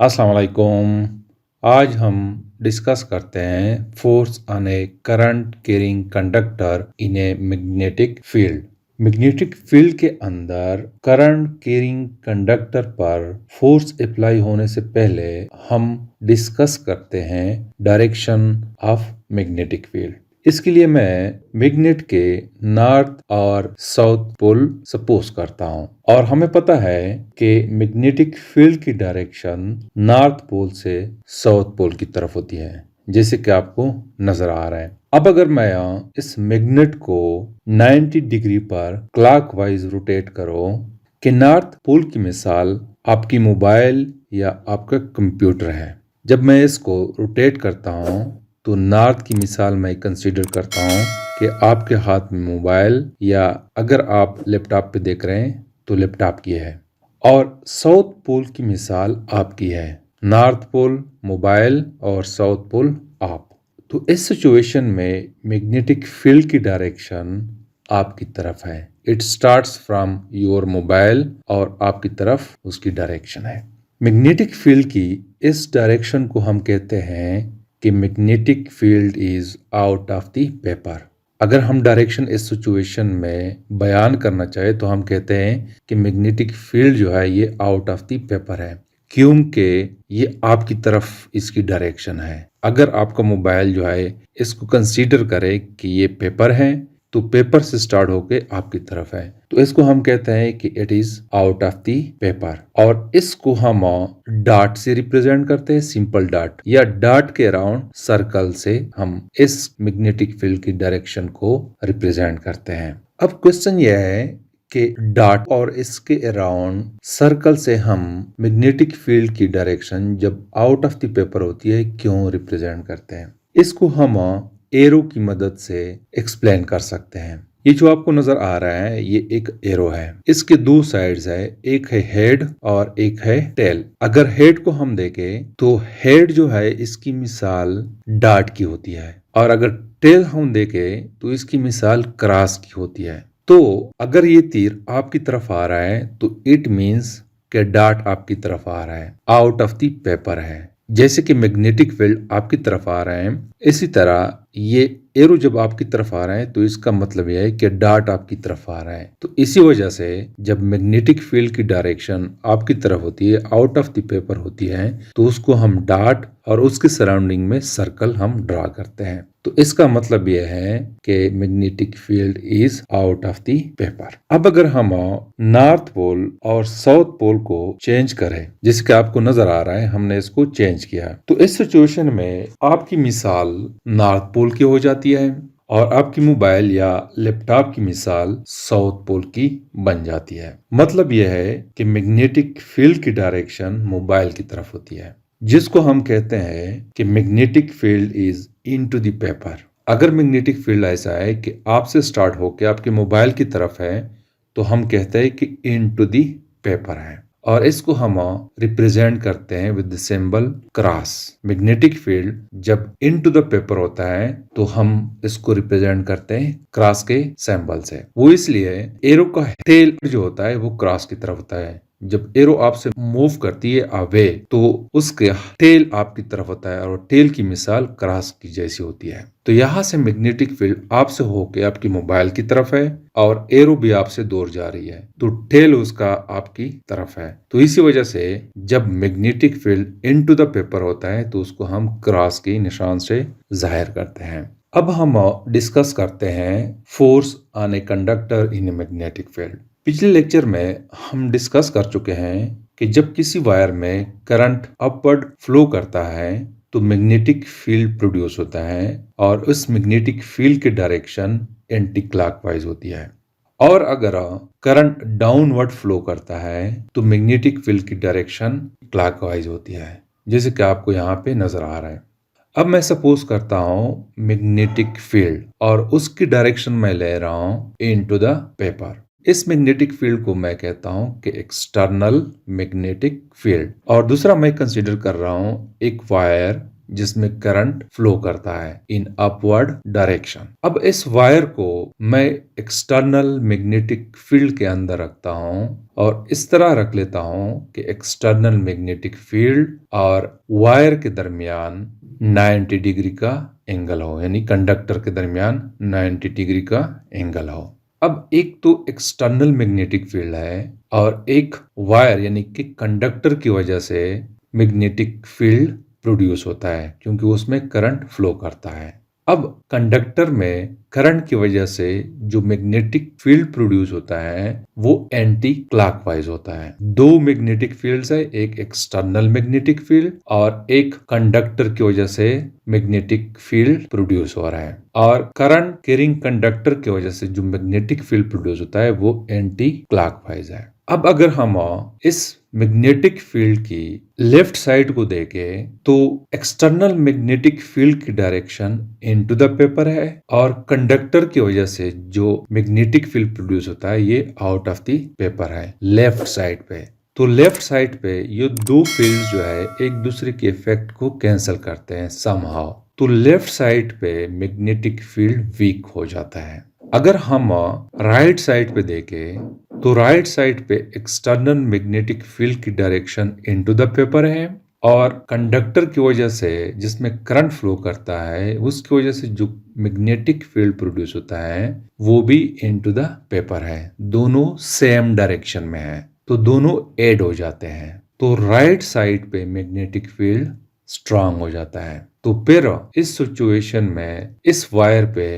अस्सलाम वालेकुम। आज हम डिस्कस करते हैं force on a current carrying conductor in a magnetic field. Magnetic field के अंदर करंट कैरिंग कंडक्टर पर फोर्स अप्लाई होने से पहले हम डिस्कस करते हैं डायरेक्शन ऑफ मैग्नेटिक फील्ड। इसके लिए मैं मैग्नेट के नॉर्थ और साउथ पोल सपोज करता हूँ और हमें पता है कि मैग्नेटिक फील्ड की डायरेक्शन नॉर्थ पोल से साउथ पोल की तरफ होती है, जैसे कि आपको नजर आ रहा है। अब अगर मैं इस मैग्नेट को 90 डिग्री पर क्लॉकवाइज रोटेट करूं कि नॉर्थ पोल की मिसाल आपकी मोबाइल या आपका कंप्यूटर है। जब मैं इसको रोटेट करता हूं तो नॉर्थ की मिसाल मैं कंसीडर करता हूं कि आपके हाथ में मोबाइल या अगर आप लैपटॉप पे देख रहे हैं तो लैपटॉप की है, और साउथ पोल की मिसाल आपकी है। नॉर्थ पोल मोबाइल और साउथ पोल आप। तो इस सिचुएशन में मैग्नेटिक फील्ड की डायरेक्शन आपकी तरफ है। It starts from your mobile और आपकी तरफ उसकी डायरेक्शन है। मैग्नेटिक फील्ड की इस डायरेक्शन को हम कहते हैं कि magnetic field is out of the paper. अगर हम डायरेक्शन इस सिचुएशन में बयान करना चाहे तो हम कहते हैं कि मैग्नेटिक फील्ड जो है ये आउट ऑफ द पेपर है, क्योंकि ये आपकी तरफ इसकी डायरेक्शन है। अगर आपका मोबाइल जो है इसको कंसीडर करे कि ये पेपर है तो पेपर से स्टार्ट होके आपकी तरफ है, तो इसको हम कहते हैं कि it is out of the paper. और इसको हम डॉट से रिप्रेजेंट करते हैं, सिंपल डॉट या डॉट के अराउंड सर्कल से हम इस मैग्नेटिक फील्ड की डायरेक्शन को रिप्रेजेंट करते हैं। अब क्वेश्चन यह है कि डॉट और इसके अराउंड सर्कल से हम मैग्नेटिक फील्ड की डायरेक्शन जब आउट ऑफ द पेपर होती है क्यों रिप्रेजेंट करते हैं। इसको हम एरो की मदद से एक्सप्लेन कर सकते हैं। ये जो आपको नजर आ रहा है ये एक एरो है। इसके दो साइड्स है, एक है हेड और एक है टेल। अगर हेड को हम देखें तो हेड जो है इसकी मिसाल डॉट की होती है, और अगर टेल हम देखें तो इसकी मिसाल क्रॉस की होती है। तो अगर ये तीर आपकी तरफ आ रहा है तो इट मीन्स कि डॉट आपकी तरफ आ रहा है, आउट ऑफ द पेपर है। जैसे कि मैग्नेटिक फील्ड आपकी तरफ आ रहा है, इसी तरह ये एरो जब आपकी तरफ आ रहा है तो इसका मतलब यह है कि डॉट आपकी तरफ आ रहा है। तो इसी वजह से जब मैग्नेटिक फील्ड की डायरेक्शन आपकी तरफ होती है, आउट ऑफ द पेपर होती है, तो उसको हम डॉट और उसके सराउंडिंग में सर्कल हम ड्रा करते हैं। तो इसका मतलब यह है कि magnetic field is out of the paper. अब अगर हम नॉर्थ पोल और साउथ पोल को चेंज करें, जिसके आपको नजर आ रहा है हमने इसको चेंज किया, तो इस सिचुएशन में आपकी मिसाल नॉर्थ पोल की हो जाती है और आपकी मोबाइल या लैपटॉप की मिसाल साउथ पोल की बन जाती है। मतलब यह है कि मैग्नेटिक फील्ड की डायरेक्शन मोबाइल की तरफ होती है, जिसको हम कहते हैं कि magnetic field is into the paper. अगर मैग्नेटिक फील्ड ऐसा है कि आपसे स्टार्ट होकर आपके मोबाइल की तरफ है तो हम कहते हैं कि इनटू द पेपर है, और इसको हम रिप्रेजेंट करते हैं with the symbol cross. Magnetic field जब इनटू द पेपर होता है तो हम इसको रिप्रेजेंट करते हैं क्रॉस के सिंबल से। वो इसलिए एरो का टेल जो होता है वो क्रॉस की तरफ होता है। जब एरो आपसे मूव करती है अवे तो उसके टेल आपकी तरफ होता है, और टेल की मिसाल क्रॉस की जैसी होती है। तो यहाँ से मैग्नेटिक फील्ड आपसे होके आपकी मोबाइल की तरफ है और एरो भी आपसे दूर जा रही है, तो टेल उसका आपकी तरफ है। तो इसी वजह से जब magnetic field into the paper होता है तो उसको हम क्रॉस के निशान से जाहिर करते हैं। अब हम डिस्कस करते हैं force on a conductor in a magnetic field. पिछले लेक्चर में हम डिस्कस कर चुके हैं कि जब किसी वायर में करंट अपवर्ड फ्लो करता है तो मैग्नेटिक फील्ड प्रोड्यूस होता है, और उस मैग्नेटिक फील्ड की डायरेक्शन एंटी क्लॉकवाइज होती है। और अगर करंट डाउनवर्ड फ्लो करता है तो मैग्नेटिक फील्ड की डायरेक्शन क्लॉकवाइज होती है, जैसे कि आपको यहाँ पे नजर आ रहा है। अब मैं सपोज करता हूँ मैग्नेटिक फील्ड और उसकी डायरेक्शन मैं ले रहा हूँ इनटू द पेपर। इस मैग्नेटिक फील्ड को मैं कहता हूं कि एक्सटर्नल मैग्नेटिक फील्ड, और दूसरा मैं कंसीडर कर रहा हूं एक वायर जिसमें करंट फ्लो करता है इन अपवर्ड डायरेक्शन। अब इस वायर को मैं एक्सटर्नल मैग्नेटिक फील्ड के अंदर रखता हूं और इस तरह रख लेता हूं कि एक्सटर्नल मैग्नेटिक फील्ड और वायर के दरमियान 90 डिग्री का एंगल हो, यानी कंडक्टर के दरमियान 90 डिग्री का एंगल हो। अब एक तो एक्सटर्नल मैग्नेटिक फील्ड है और एक वायर यानी कि कंडक्टर की वजह से मैग्नेटिक फील्ड प्रोड्यूस होता है क्योंकि उसमें करंट फ्लो करता है। अब कंडक्टर में करंट की वजह से जो मैग्नेटिक फील्ड प्रोड्यूस होता है वो एंटी क्लॉकवाइज होता है। दो मैग्नेटिक फील्ड्स है, एक एक्सटर्नल मैग्नेटिक फील्ड और एक कंडक्टर की वजह से मैग्नेटिक फील्ड प्रोड्यूस हो रहा है। और करंट कैरिंग कंडक्टर की वजह से जो मैग्नेटिक फील्ड प्रोड्यूस होता है वो एंटी क्लॉकवाइज है। अब अगर हम इस मैग्नेटिक फील्ड की लेफ्ट साइड को देखें तो एक्सटर्नल मैग्नेटिक फील्ड की डायरेक्शन इनटू द पेपर है और कंडक्टर की वजह से जो मैग्नेटिक फील्ड प्रोड्यूस होता है ये आउट ऑफ द पेपर है लेफ्ट साइड पे। तो लेफ्ट साइड पे ये दो फील्ड जो है एक दूसरे के इफेक्ट को कैंसिल करते हैं समहाउ। तो लेफ्ट साइड पे मैग्नेटिक फील्ड वीक हो जाता है। अगर हम राइट साइड पे देखें तो राइट साइड पे एक्सटर्नल मैग्नेटिक फील्ड की डायरेक्शन इनटू द पेपर है और कंडक्टर की वजह से जिसमें करंट फ्लो करता है उसकी वजह से जो मैग्नेटिक फील्ड प्रोड्यूस होता है वो भी इनटू द पेपर है। दोनों सेम डायरेक्शन में है तो दोनों ऐड हो जाते हैं। तो राइट साइड पे मैग्नेटिक फील्ड स्ट्रांग हो जाता है। तो फिर इस सिचुएशन में इस वायर पे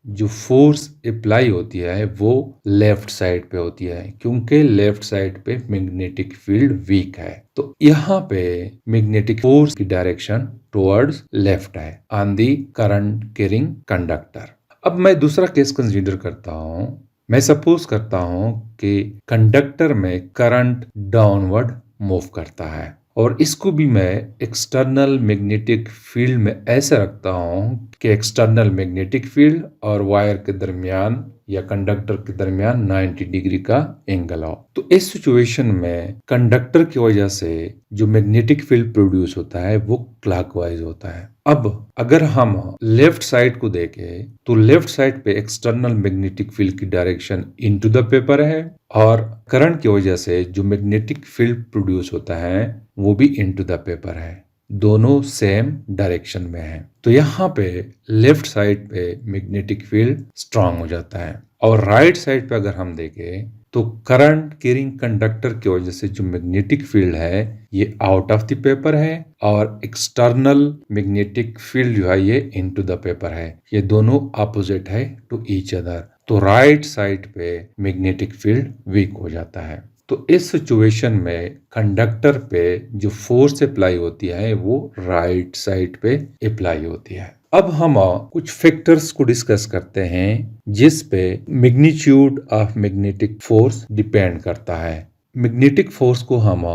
जो फोर्स अप्लाई होती है वो लेफ्ट साइड पे होती है क्योंकि लेफ्ट साइड पे मैग्नेटिक फील्ड वीक है। तो यहाँ पे मैग्नेटिक फोर्स की डायरेक्शन टुवर्ड्स लेफ्ट है on the current carrying conductor. अब मैं दूसरा केस कंसीडर करता हूँ। मैं सपोज करता हूँ कि कंडक्टर में करंट डाउनवर्ड मूव करता है और इसको भी मैं एक्सटर्नल मैग्नेटिक फील्ड में ऐसे रखता हूँ कि एक्सटर्नल मैग्नेटिक फील्ड और वायर के दरमियान या कंडक्टर के दरमियान 90 डिग्री का एंगल हो। तो इस सिचुएशन में कंडक्टर की वजह से जो मैग्नेटिक फील्ड प्रोड्यूस होता है वो क्लॉकवाइज होता है। अब अगर हम लेफ्ट साइड को देखें तो लेफ्ट साइड पे एक्सटर्नल मैग्नेटिक फील्ड की डायरेक्शन इनटू द पेपर है और करंट की वजह से जो मैग्नेटिक फील्ड प्रोड्यूस होता है वो भी इनटू द पेपर है। दोनों सेम डायरेक्शन में है। तो यहाँ पे लेफ्ट साइड पे मैग्नेटिक फील्ड स्ट्रांग हो जाता है और राइट साइड पे अगर हम देखें तो करंट कैरिंग कंडक्टर की वजह से जो मैग्नेटिक फील्ड है ये आउट ऑफ द पेपर है और एक्सटर्नल मैग्नेटिक फील्ड जो है ये इनटू द पेपर है। ये दोनों अपोजिट है टू ईच अदर। तो राइट साइड पे मैग्नेटिक फील्ड वीक हो जाता है। तो इस सिचुएशन में कंडक्टर पे जो फोर्स अप्लाई होती है वो राइट साइड पे अप्लाई होती है। अब हम कुछ फैक्टर्स को डिस्कस करते हैं जिस पे magnitude of magnetic force depend करता है। मैग्नेटिक फोर्स को हम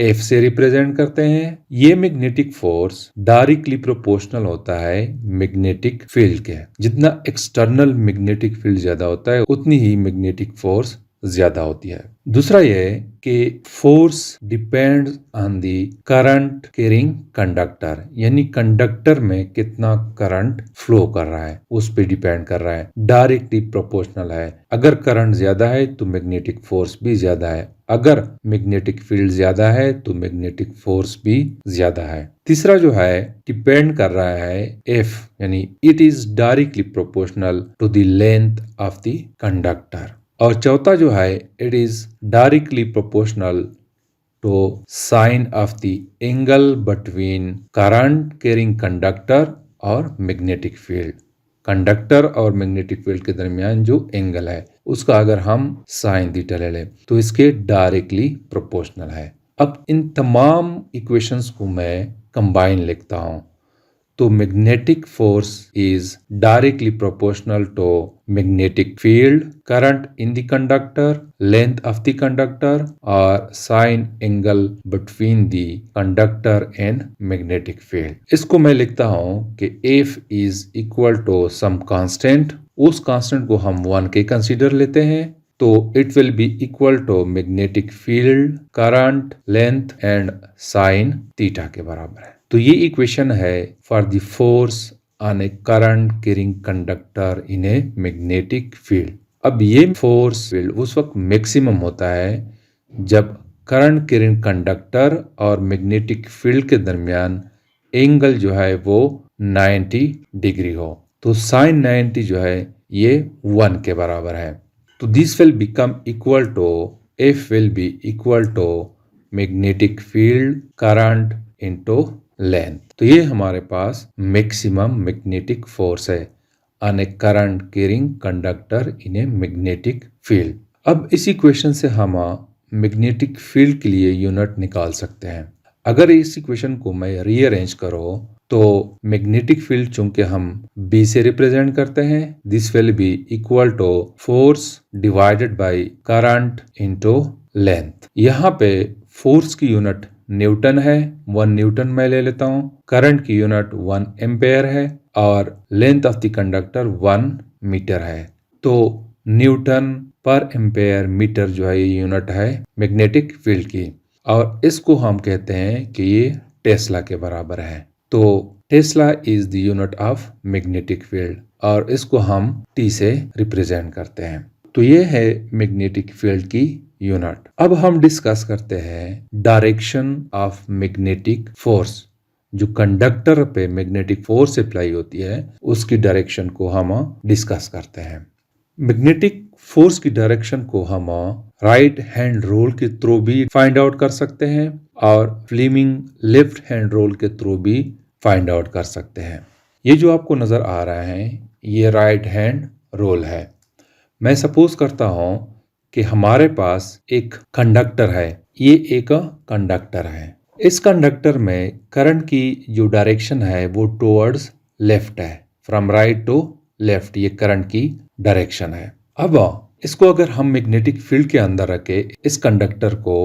F से रिप्रेजेंट करते हैं। ये मैग्नेटिक फोर्स डायरेक्टली प्रोपोर्शनल होता है मैग्नेटिक फील्ड के। जितना एक्सटर्नल मैग्नेटिक फील्ड ज्यादा होता है उतनी ही मैग्नेटिक फोर्स ज्यादा होती है। दूसरा ये कि force depends on the current carrying conductor, यानी कंडक्टर में कितना करंट फ्लो कर रहा है उस पे डिपेंड कर रहा है। डायरेक्टली प्रोपोर्शनल है। अगर करंट ज्यादा है तो मैग्नेटिक फोर्स भी ज्यादा है। अगर मैग्नेटिक फील्ड ज्यादा है तो मैग्नेटिक फोर्स भी ज्यादा है। तीसरा जो है डिपेंड कर रहा है F, यानी it is directly proportional to the length of the conductor. और चौथा जो है it is directly proportional to sine of the angle between current carrying conductor और मैग्नेटिक फील्ड। कंडक्टर और मैग्नेटिक फील्ड के दरमियान जो एंगल है उसका अगर हम साइन थीटा ले लें तो इसके डायरेक्टली प्रोपोर्शनल है। अब इन तमाम इक्वेशंस को मैं कंबाइन लिखता हूं तो magnetic force is directly proportional to magnetic field, current in the conductor, length of the conductor और sine angle between the conductor and magnetic field. इसको मैं लिखता हूं कि F is equal to some constant. उस कांस्टेंट को हम 1 के कंसीडर लेते हैं तो it will be equal to magnetic field, current, length and sine theta के बराबर है। तो ये इक्वेशन है for the force on a current carrying conductor in a magnetic field. अब ये फोर्स फील्ड उस वक्त मैक्सिमम होता है जब करंट कैरिंग कंडक्टर और मैग्नेटिक फील्ड के दरमियान एंगल जो है वो 90 डिग्री हो। तो साइन 90 जो है ये 1 के बराबर है। तो this will become equal to, F will be equal to magnetic field current into length. तो ये हमारे पास मैक्सिमम मैग्नेटिक फोर्स है on a current carrying conductor in a magnetic field. अब इस इक्वेशन से हम मैग्नेटिक फील्ड के लिए यूनिट निकाल सकते हैं। अगर इस इक्वेशन को मैं रीअरेंज करो तो मैग्नेटिक फील्ड चूंकि हम B से रिप्रेजेंट करते हैं, this will be equal to force divided by current into length. यहाँ पे फोर्स की यूनिट न्यूटन है, 1 न्यूटन मैं ले लेता हूँ। करंट की यूनिट 1 एम्पेयर है और length of the conductor 1 metre है। तो न्यूटन पर एम्पेयर मीटर जो है ये यूनिट है मैग्नेटिक फील्ड की, और इसको हम कहते हैं कि ये टेस्ला के बराबर है। तो Tesla is the unit of magnetic field और इसको हम T से रिप्रेजेंट करते हैं। तो ये है मैग्नेटिक फील्ड की यूनिट। अब हम डिस्कस करते हैं डायरेक्शन ऑफ मैग्नेटिक फोर्स। जो कंडक्टर पे मैग्नेटिक फोर्स अप्लाई होती है उसकी डायरेक्शन को हम डिस्कस करते हैं। मैग्नेटिक फोर्स की डायरेक्शन को हम राइट हैंड रूल के थ्रू भी फाइंड आउट कर सकते हैं और फ्लेमिंग लेफ्ट हैंड रूल के थ्रू भी फाइंड आउट कर सकते हैं। ये जो आपको नजर आ रहा है ये राइट हैंड रूल है। मैं सपोज करता हूं कि हमारे पास एक कंडक्टर है, ये एक कंडक्टर है। इस कंडक्टर में करंट की जो डायरेक्शन है वो टुवर्ड्स लेफ्ट है, फ्रॉम राइट टू लेफ्ट ये करंट की डायरेक्शन है। अब इसको अगर हम मैग्नेटिक फील्ड के अंदर रखे इस कंडक्टर को,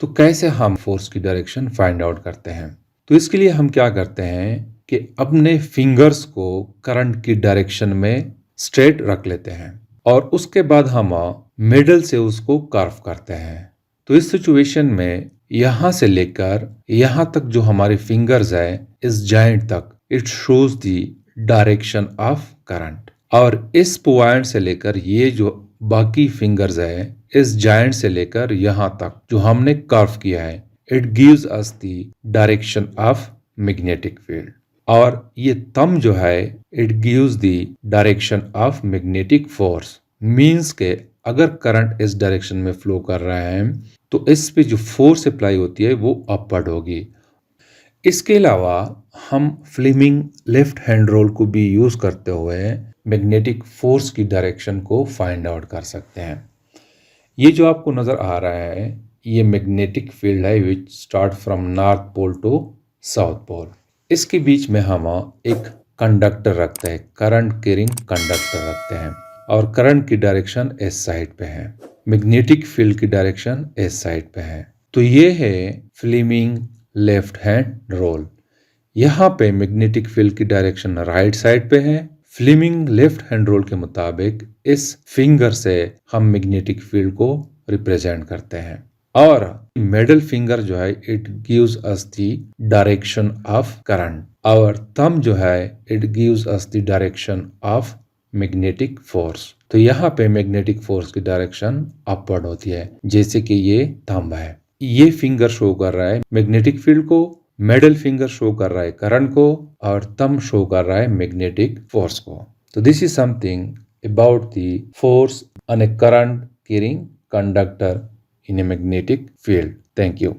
तो कैसे हम फोर्स की डायरेक्शन फाइंड आउट करते हैं? तो इसके लिए हम क्या करते हैं कि अपने फिंगर्स को करंट की डायरेक्शन में स्ट्रेट रख लेते हैं और उसके बाद हम मिडल से उसको कर्व करते हैं। तो इस सिचुएशन में यहां से लेकर यहां तक जो हमारे फिंगर्स है इस जॉइंट तक, it shows the direction of current. और इस पॉइंट से लेकर ये जो बाकी फिंगर्स है इस जॉइंट से लेकर यहां तक जो हमने कर्व किया है, it gives us the direction of magnetic field. और ये थंब जो है it gives the direction of magnetic force. Means के अगर करंट इस डायरेक्शन में फ्लो कर रहा है तो इस पे जो फोर्स अप्लाई होती है वो अपवर्ड होगी। इसके अलावा हम फ्लेमिंग लेफ्ट हैंड रूल को भी यूज करते हुए मैग्नेटिक फोर्स की डायरेक्शन को फाइंड आउट कर सकते हैं। ये जो आपको नजर आ रहा है ये मैग्नेटिक फील्ड है which start from north pole to south pole. इसके बीच में हम एक कंडक्टर रखते हैं, करंट कैरिंग कंडक्टर रखते हैं और करंट की डायरेक्शन इस साइड पे है, मैग्नेटिक फील्ड की डायरेक्शन इस साइड पे है। तो ये है फ्लेमिंग लेफ्ट हैंड रूल। यहाँ पे मैग्नेटिक फील्ड की डायरेक्शन राइट साइड पे है। फ्लेमिंग लेफ्ट हैंड रूल के मुताबिक इस फिंगर से हम मैग्नेटिक फील्ड को रिप्रेजेंट करते हैं और मिडिल फिंगर जो है it gives us the direction of current और थंब जो है it gives us the direction of magnetic force. तो यहाँ पे मैग्नेटिक फोर्स की डायरेक्शन अपवर्ड होती है, जैसे कि ये थंब है, ये फिंगर शो कर रहा है मैग्नेटिक फील्ड को, मिडिल फिंगर शो कर रहा है करंट को और थंब शो कर रहा है मैग्नेटिक फोर्स को। तो this is something about the force on a current carrying conductor in a magnetic field. Thank you.